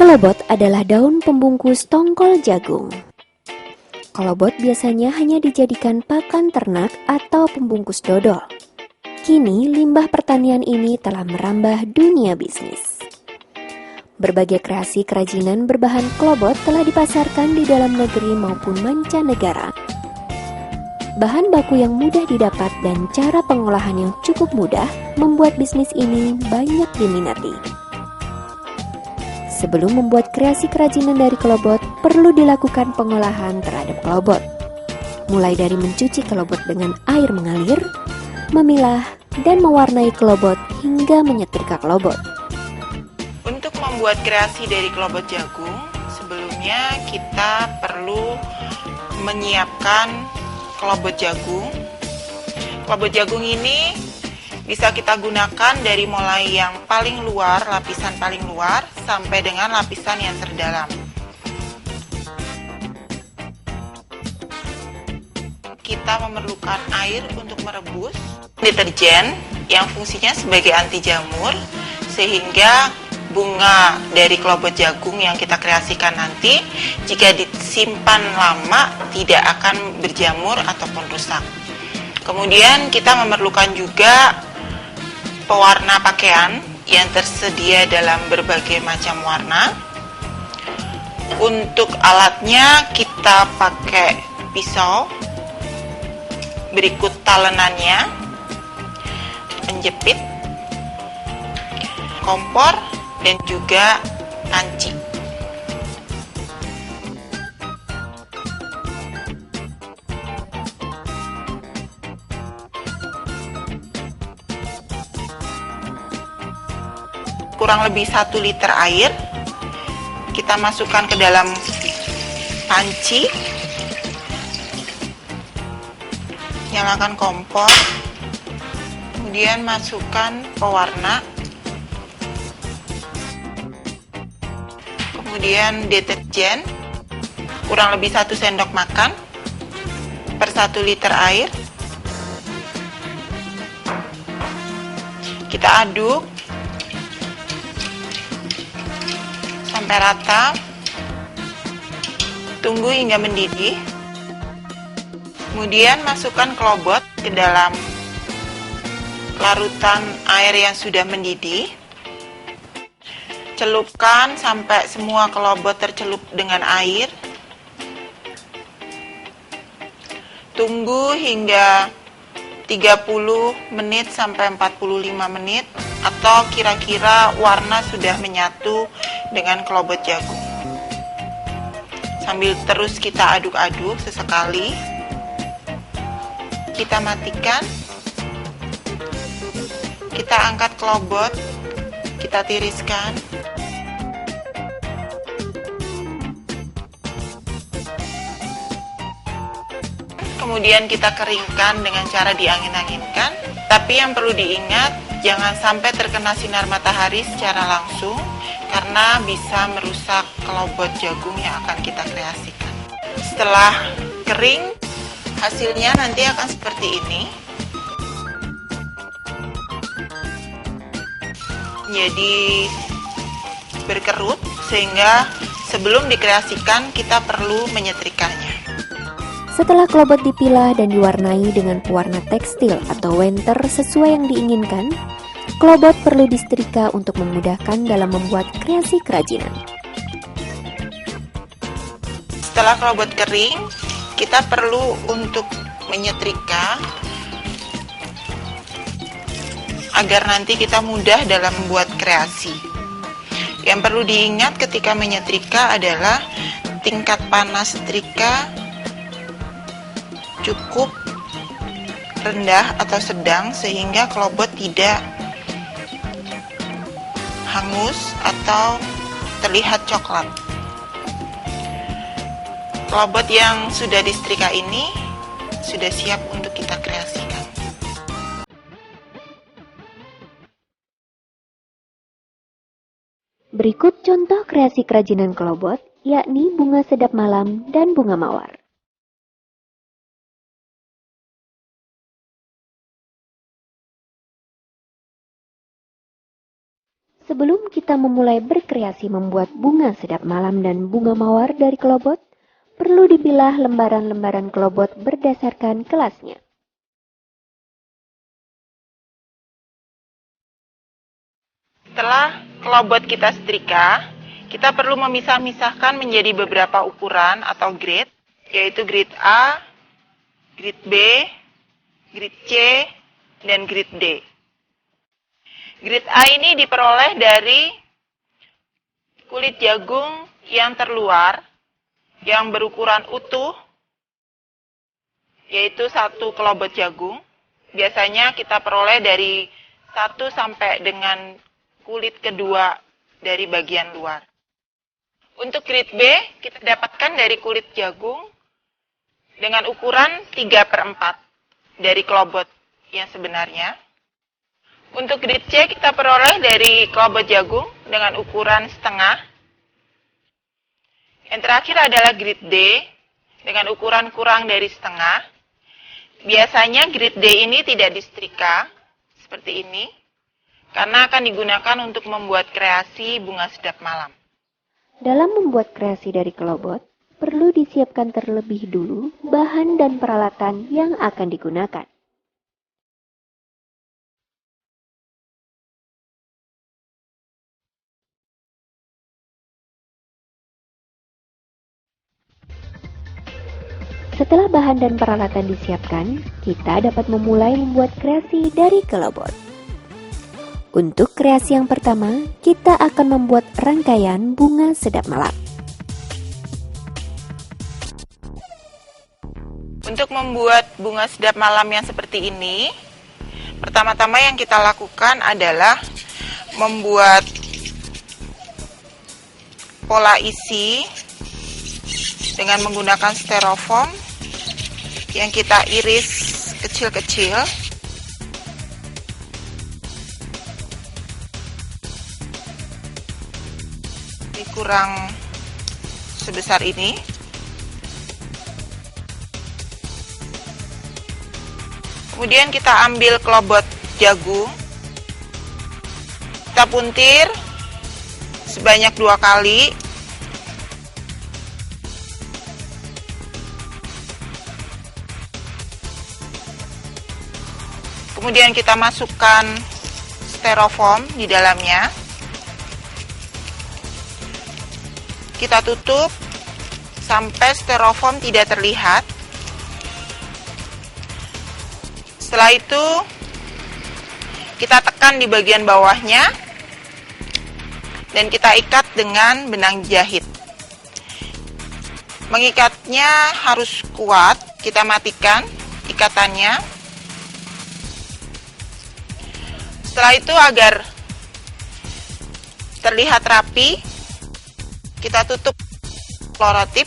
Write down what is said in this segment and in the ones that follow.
Kelobot adalah daun pembungkus tongkol jagung. Kelobot biasanya hanya dijadikan pakan ternak atau pembungkus dodol. Kini, limbah pertanian ini telah merambah dunia bisnis. Berbagai kreasi kerajinan berbahan kelobot telah dipasarkan di dalam negeri maupun mancanegara. Bahan baku yang mudah didapat dan cara pengolahan yang cukup mudah membuat bisnis ini banyak diminati. Sebelum membuat kreasi kerajinan dari kelobot, perlu dilakukan pengolahan terhadap kelobot. Mulai dari mencuci kelobot dengan air mengalir, memilah, dan mewarnai kelobot hingga menyetrika kelobot. Untuk membuat kreasi dari kelobot jagung, sebelumnya kita perlu menyiapkan kelobot jagung. Kelobot jagung ini bisa kita gunakan dari mulai yang paling luar, lapisan paling luar, sampai dengan lapisan yang terdalam. Kita memerlukan air untuk merebus, deterjen yang fungsinya sebagai anti jamur, sehingga bunga dari kelobot jagung yang kita kreasikan nanti, jika disimpan lama, tidak akan berjamur ataupun rusak. Kemudian kita memerlukan juga pewarna pakaian yang tersedia dalam berbagai macam warna. Untuk alatnya kita pakai pisau, berikut talenannya, penjepit, kompor, dan juga panci. Kurang lebih 1 liter air kita masukkan ke dalam panci, nyalakan kompor, kemudian masukkan pewarna, kemudian deterjen kurang lebih 1 sendok makan per 1 liter air. Kita aduk sampai rata, tunggu hingga mendidih. Kemudian masukkan kelobot ke dalam larutan air yang sudah mendidih. Celupkan sampai semua kelobot tercelup dengan air. Tunggu hingga 30 menit sampai 45 menit, atau kira-kira warna sudah menyatu dengan kelobot jagung. Sambil terus kita aduk-aduk sesekali, kita matikan, kita angkat kelobot, kita tiriskan. Kemudian kita keringkan dengan cara diangin-anginkan. Tapi yang perlu diingat, jangan sampai terkena sinar matahari secara langsung, karena bisa merusak kelobot jagung yang akan kita kreasikan. Setelah kering, hasilnya nanti akan seperti ini. Jadi berkerut, sehingga sebelum dikreasikan kita perlu menyetrikanya. Setelah kelobot dipilah dan diwarnai dengan pewarna tekstil atau wenter sesuai yang diinginkan, kelobot perlu disetrika untuk memudahkan dalam membuat kreasi kerajinan. Setelah kelobot kering, kita perlu untuk menyetrika agar nanti kita mudah dalam membuat kreasi. Yang perlu diingat ketika menyetrika adalah tingkat panas setrika cukup rendah atau sedang, sehingga kelobot tidak hangus atau terlihat coklat. Kelobot yang sudah disetrika ini sudah siap untuk kita kreasikan. Berikut contoh kreasi kerajinan kelobot, yakni bunga sedap malam dan bunga mawar. Sebelum kita memulai berkreasi membuat bunga sedap malam dan bunga mawar dari kelobot, perlu dipilah lembaran-lembaran kelobot berdasarkan kelasnya. Setelah kelobot kita setrika, kita perlu memisah-misahkan menjadi beberapa ukuran atau grade, yaitu grade A, grade B, grade C, dan grade D. Grade A ini diperoleh dari kulit jagung yang terluar, yang berukuran utuh, yaitu 1 kelobot jagung. Biasanya kita peroleh dari 1 sampai dengan kulit kedua dari bagian luar. Untuk grade B, kita dapatkan dari kulit jagung dengan ukuran 3/4 dari kelobot yang sebenarnya. Untuk grade C kita peroleh dari kelobot jagung dengan ukuran setengah. Yang terakhir adalah grade D dengan ukuran kurang dari setengah. Biasanya grade D ini tidak disetrika seperti ini karena akan digunakan untuk membuat kreasi bunga sedap malam. Dalam membuat kreasi dari kelobot, perlu disiapkan terlebih dulu bahan dan peralatan yang akan digunakan. Setelah bahan dan peralatan disiapkan, kita dapat memulai membuat kreasi dari kelobot. Untuk kreasi yang pertama, kita akan membuat rangkaian bunga sedap malam. Untuk membuat bunga sedap malam yang seperti ini, pertama-tama yang kita lakukan adalah membuat pola isi dengan menggunakan styrofoam yang kita iris kecil-kecil. Kurang sebesar ini. Kemudian kita ambil kelobot jagung, kita puntir sebanyak 2 kali. Kemudian kita masukkan styrofoam di dalamnya. Kita tutup sampai styrofoam tidak terlihat. Setelah itu kita tekan di bagian bawahnya dan kita ikat dengan benang jahit. Mengikatnya harus kuat, kita matikan ikatannya. Setelah itu agar terlihat rapi, kita tutup fluorotip.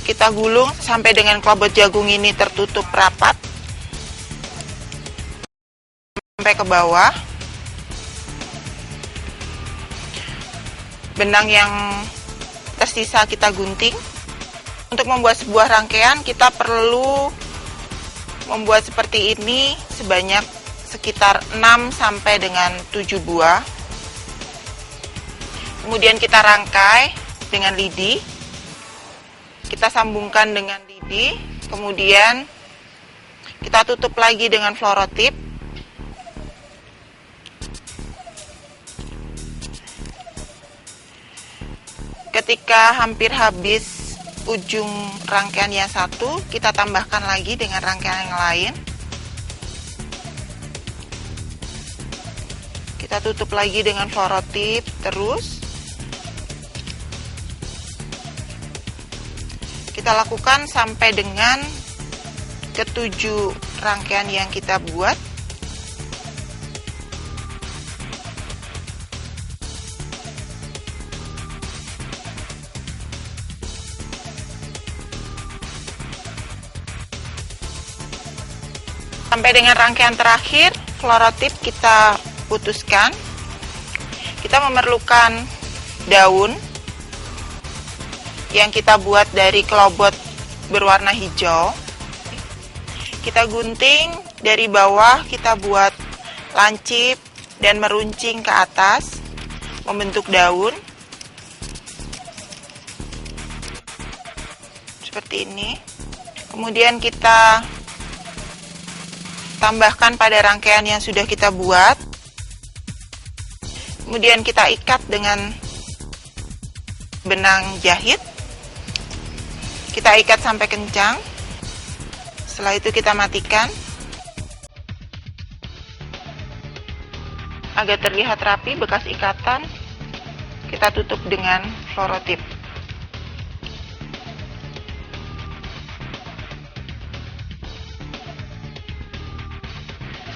Kita gulung sampai dengan kelobot jagung ini tertutup rapat sampai ke bawah. Benang yang tersisa kita gunting. Untuk membuat sebuah rangkaian, kita perlu membuat seperti ini sebanyak sekitar 6 sampai dengan 7 buah. Kemudian kita rangkai dengan lidi. Kita sambungkan dengan lidi, kemudian kita tutup lagi dengan fluorotip. Ketika hampir habis ujung rangkaian yang satu, kita tambahkan lagi dengan rangkaian yang lain. Kita tutup lagi dengan fluorotip terus. Kita lakukan sampai dengan ketujuh rangkaian yang kita buat. Sampai dengan rangkaian terakhir, fluorotip kita putuskan. Kita memerlukan daun. yang kita buat dari kelobot berwarna hijau. Kita gunting dari bawah, kita buat lancip dan meruncing ke atas, membentuk daun. Seperti ini. Kemudian kita tambahkan pada rangkaian yang sudah kita buat. Kemudian kita ikat dengan benang jahit. Kita ikat sampai kencang. Setelah itu kita matikan. Agar terlihat rapi bekas ikatan, kita tutup dengan fluorotip.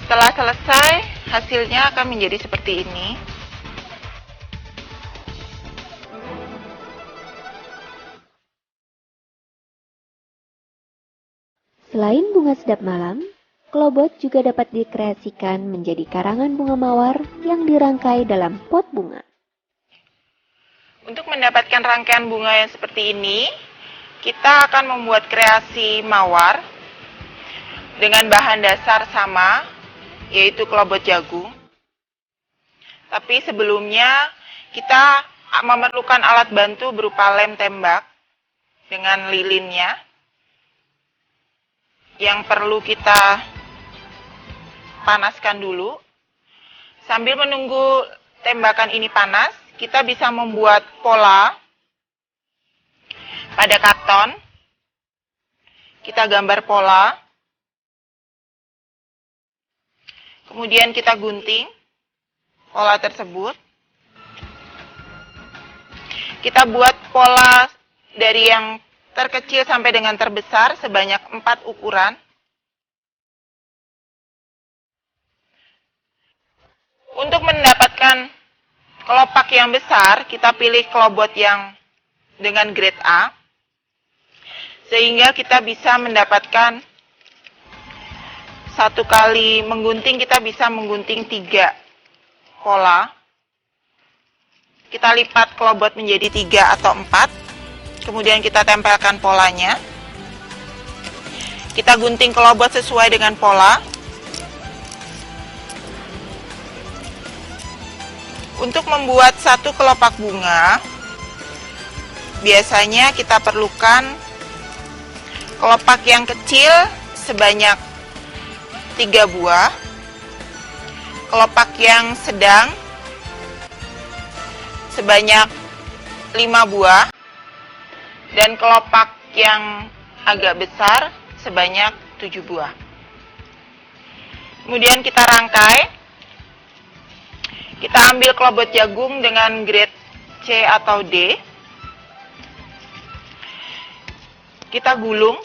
Setelah selesai, hasilnya akan menjadi seperti ini. Selain bunga sedap malam, kelobot juga dapat dikreasikan menjadi karangan bunga mawar yang dirangkai dalam pot bunga. Untuk mendapatkan rangkaian bunga yang seperti ini, kita akan membuat kreasi mawar dengan bahan dasar sama, yaitu kelobot jagung. Tapi sebelumnya kita memerlukan alat bantu berupa lem tembak dengan lilinnya yang perlu kita panaskan dulu. Sambil menunggu tembakan ini panas, kita bisa membuat pola pada karton. Kita gambar pola. Kemudian kita gunting pola tersebut. Kita buat pola dari yang terkecil sampai dengan terbesar sebanyak 4 ukuran. Untuk mendapatkan kelopak yang besar, kita pilih kelobot yang dengan grade A. Sehingga kita bisa mendapatkan satu kali menggunting, kita bisa menggunting 3 pola. Kita lipat kelobot menjadi 3 atau 4. Kemudian kita tempelkan polanya. Kita gunting kelobot sesuai dengan pola. Untuk membuat satu kelopak bunga, biasanya kita perlukan kelopak yang kecil sebanyak 3 buah, kelopak yang sedang sebanyak 5 buah, dan kelopak yang agak besar sebanyak 7 buah. Kemudian kita rangkai. Kita ambil kelobot jagung dengan grade C atau D. Kita gulung.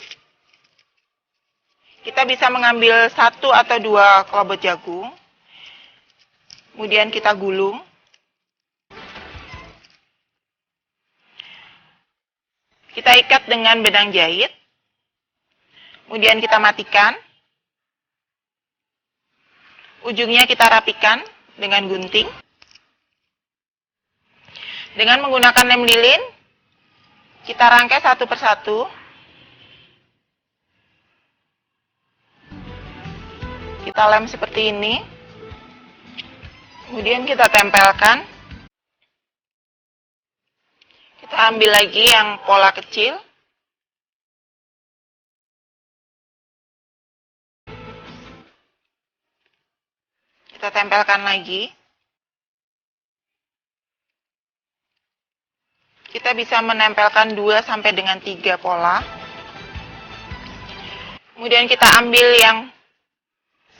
Kita bisa mengambil 1 atau 2 kelobot jagung. Kemudian kita gulung. Kita ikat dengan benang jahit. Kemudian kita matikan. Ujungnya kita rapikan dengan gunting. Dengan menggunakan lem lilin, kita rangkai satu persatu. Kita lem seperti ini. Kemudian kita tempelkan. Kita ambil lagi yang pola kecil. Kita tempelkan lagi. Kita bisa menempelkan 2 sampai dengan 3 pola. Kemudian kita ambil yang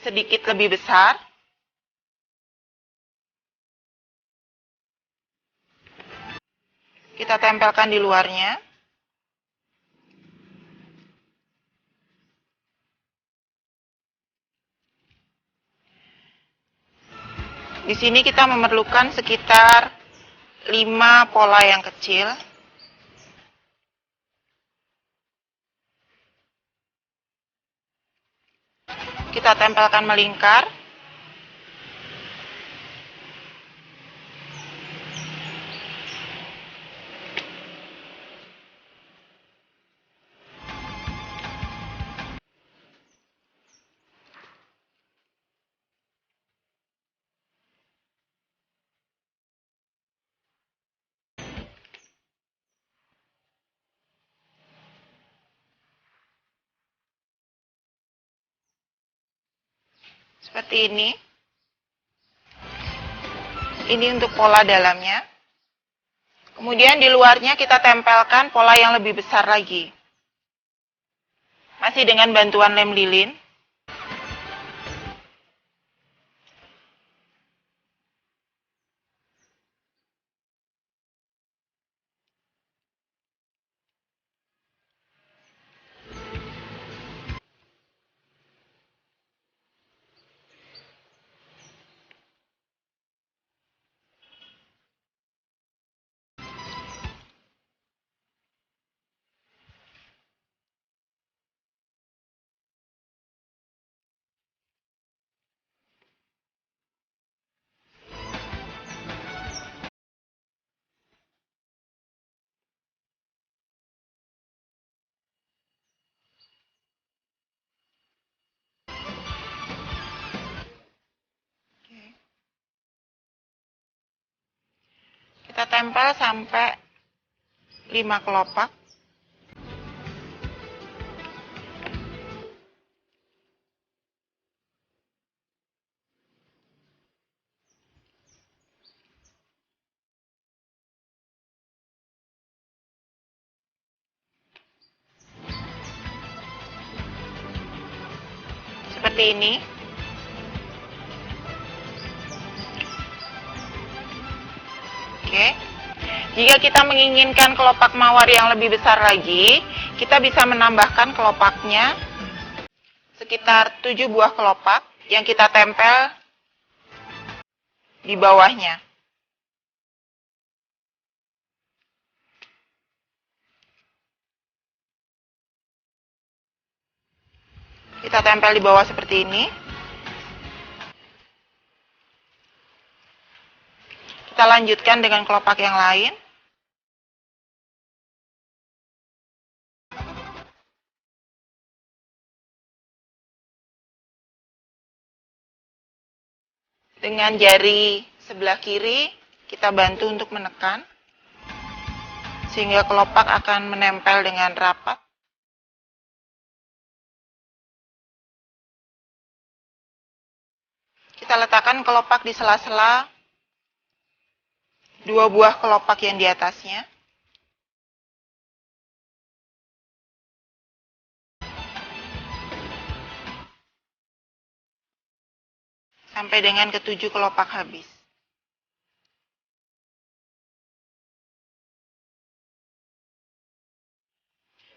sedikit lebih besar. Kita tempelkan di luarnya. Di sini kita memerlukan sekitar 5 pola yang kecil. Kita tempelkan melingkar. Seperti ini. Ini untuk pola dalamnya. Kemudian di luarnya kita tempelkan pola yang lebih besar lagi. Masih dengan bantuan lem lilin. Kita tempel sampai 5 kelopak. Seperti ini. Oke. Jika kita menginginkan kelopak mawar yang lebih besar lagi, kita bisa menambahkan kelopaknya sekitar 7 buah kelopak yang kita tempel di bawahnya. Kita tempel di bawah seperti ini. Kita lanjutkan dengan kelopak yang lain. Dengan jari sebelah kiri, kita bantu untuk menekan, sehingga kelopak akan menempel dengan rapat. Kita letakkan kelopak di sela-sela 2 buah kelopak yang di atasnya. Sampai dengan ke-7 kelopak habis.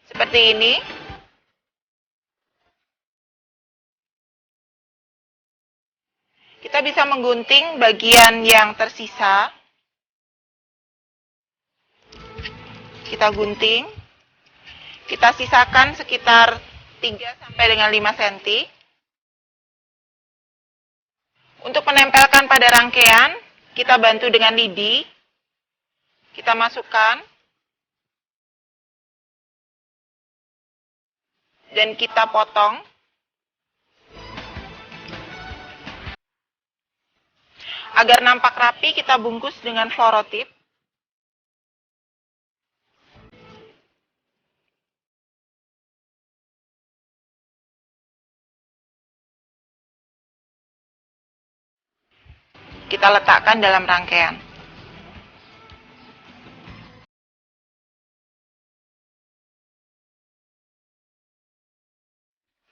Seperti ini. Kita bisa menggunting bagian yang tersisa. Kita gunting. Kita sisakan sekitar 3 sampai dengan 5 cm. Untuk menempelkan pada rangkaian, kita bantu dengan lidi. Kita masukkan. Dan kita potong. Agar nampak rapi, kita bungkus dengan fluorotip. Kita letakkan dalam rangkaian.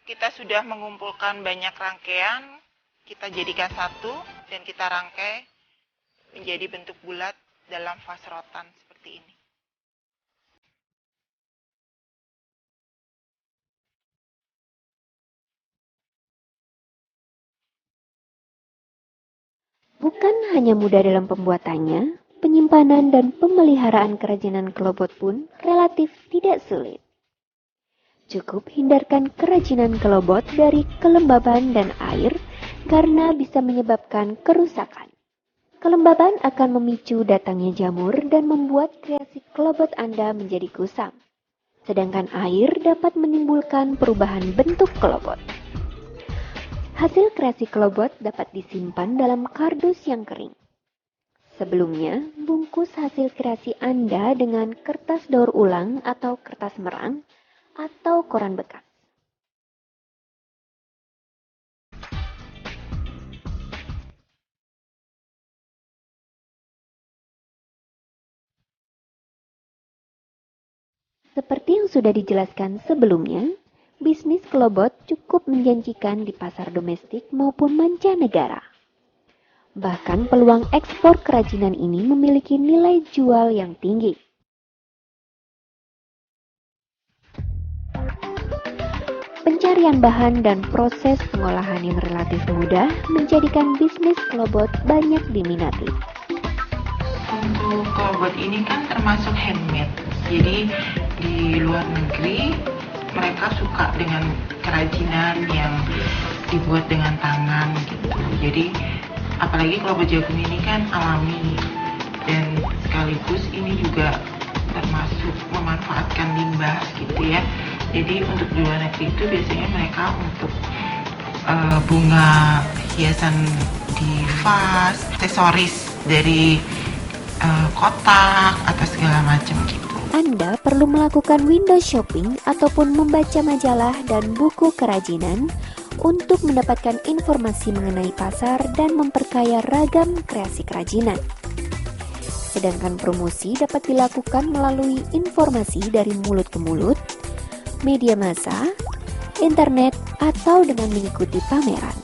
Kita sudah mengumpulkan banyak rangkaian, kita jadikan satu dan kita rangkai menjadi bentuk bulat dalam vas rotan seperti ini. Bukan hanya mudah dalam pembuatannya, penyimpanan dan pemeliharaan kerajinan kelobot pun relatif tidak sulit. Cukup hindarkan kerajinan kelobot dari kelembaban dan air karena bisa menyebabkan kerusakan. Kelembaban akan memicu datangnya jamur dan membuat kreasi kelobot Anda menjadi kusam. Sedangkan air dapat menimbulkan perubahan bentuk kelobot. Hasil kreasi kelobot dapat disimpan dalam kardus yang kering. Sebelumnya, bungkus hasil kreasi Anda dengan kertas daur ulang atau kertas merang atau koran bekas. Seperti yang sudah dijelaskan sebelumnya, bisnis Klobot cukup menjanjikan di pasar domestik maupun mancanegara. Bahkan peluang ekspor kerajinan ini memiliki nilai jual yang tinggi. Pencarian bahan dan proses pengolahan yang relatif mudah menjadikan bisnis Klobot banyak diminati. Untuk klobot ini kan termasuk handmade, jadi di luar negeri mereka suka dengan kerajinan yang dibuat dengan tangan gitu. Jadi apalagi klobot jagung ini kan alami, dan sekaligus ini juga termasuk memanfaatkan limbah gitu ya. Jadi untuk di luar negeri itu biasanya mereka untuk bunga hiasan di vas, aksesoris dari kotak atau segala macam gitu. Anda perlu melakukan window shopping ataupun membaca majalah dan buku kerajinan untuk mendapatkan informasi mengenai pasar dan memperkaya ragam kreasi kerajinan. Sedangkan promosi dapat dilakukan melalui informasi dari mulut ke mulut, media massa, internet, atau dengan mengikuti pameran.